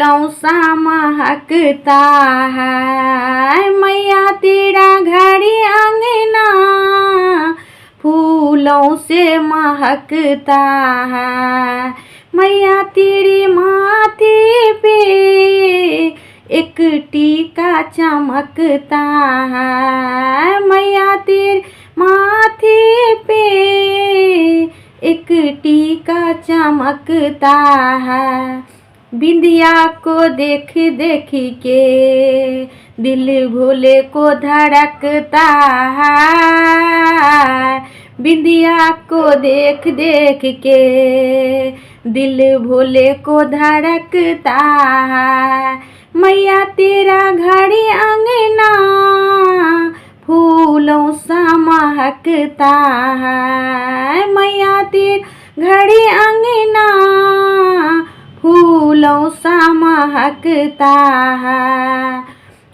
फूलों सा महकता है मैया तेरा घड़ी अंगना, फूलों से महकता है मैया तेरे माथे पे एक टीका चमकता है मैया तेरे माथे पे एक टीका चमकता है। बिंदिया को देख देख के दिल भोले को धड़कता है, बिंदिया को देख देख के दिल भोले को धड़कता है मैया तेरा घड़ी अंगना, फूलों सा महकता है मैया तेरा घड़ी अंगना, फूलों सा महकता है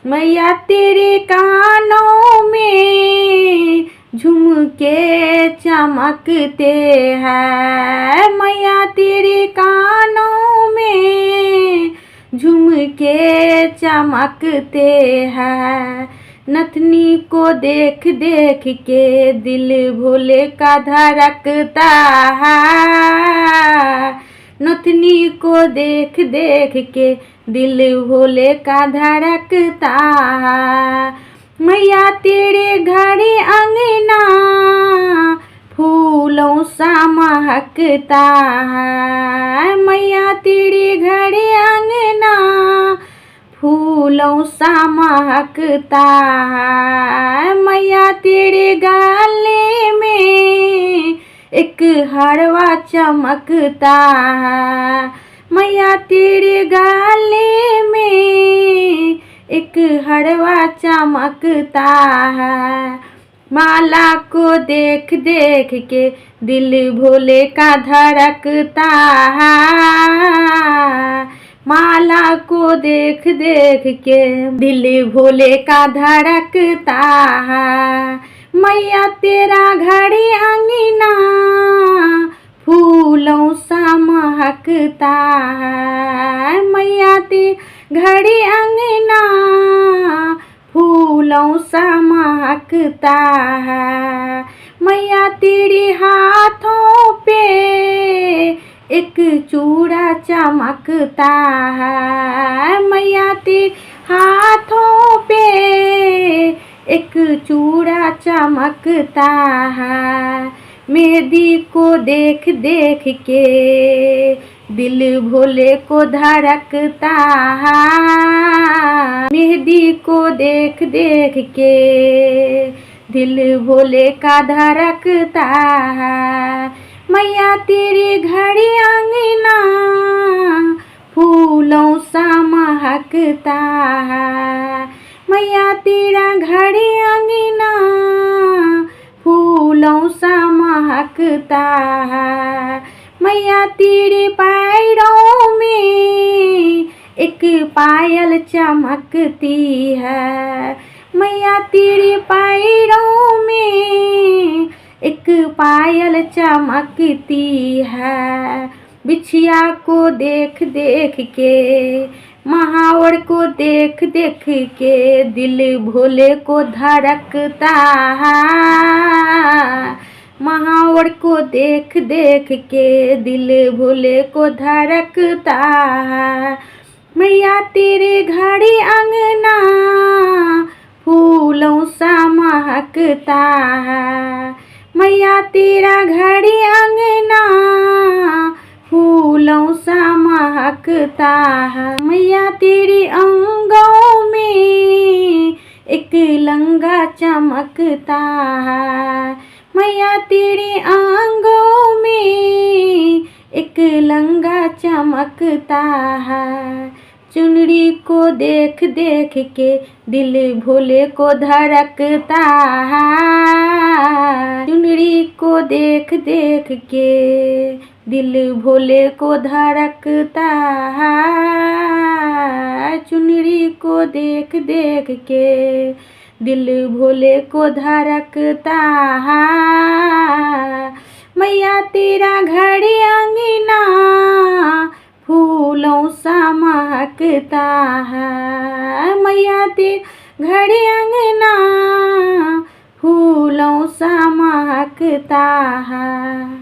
मैया तेरे कानों में झुमके चमकते हैं मैया तेरे कानों में झुमके चमकते हैं। नथनी को देख देख के दिल भोले का धड़कता है, नथनी को देख देख के दिल भोले का धड़कता है मैया तेरे घड़ी अंगना, फूलों सा महकता है मैया तेरे घड़ी अंगना, फूलों सा महकता है मैया तेरे गले में एक हरवा चमकता है मैया तेरे गले में एक हरवा चमकता है। माला को देख देख के दिल भोले का धड़कता है, माला को देख देख के दिल भोले का धड़कता है मैया तेरा घड़ी अंगना, फूलों सा महकता है मैया तेरा घड़ी अंगना, फूलों सा महकता है मैया तेरे हाथों पे एक चूड़ा चमकता है मैया तेरे हाथों पे एक चूड़ा चमकता है। मेहंदी को देख देख के दिल भोले को धड़कता है, मेहंदी को देख देख के दिल भोले का धड़कता है मैया तेरी घड़ी अंगना, फूलों सा महकता है मैया तेरा घड़ी अंगना, फूलों सा महकता है मैया तेरे पैरों में एक पायल चमकती है मैया तेरे पैरों में एक पायल चमकती है। बिछिया को देख देख के महावर को देख देख के दिल भोले को धड़कता है, महावर को देख देख के दिल भोले को धड़कता है मैया तेरे घड़ी अंगना, फूलों सा महकता है मैया तेरा घड़ी अंगना, फूलों सा महकता है मैया तेरे अंगों में एक लंगा चमकता है मैया तेरे अंगों में एक लंगा चमकता है। चुनरी को देख देख के दिल भोले को धड़कता है, चुनरी को देख देख के दिल भोले को धड़कता है, चुनरी को देख देख के दिल भोले को धड़कता है मैया तेरा घड़ी अंगना, फूलों सा महक महकता है। मैया तेरे घर अंगना फूलों सा महकता है।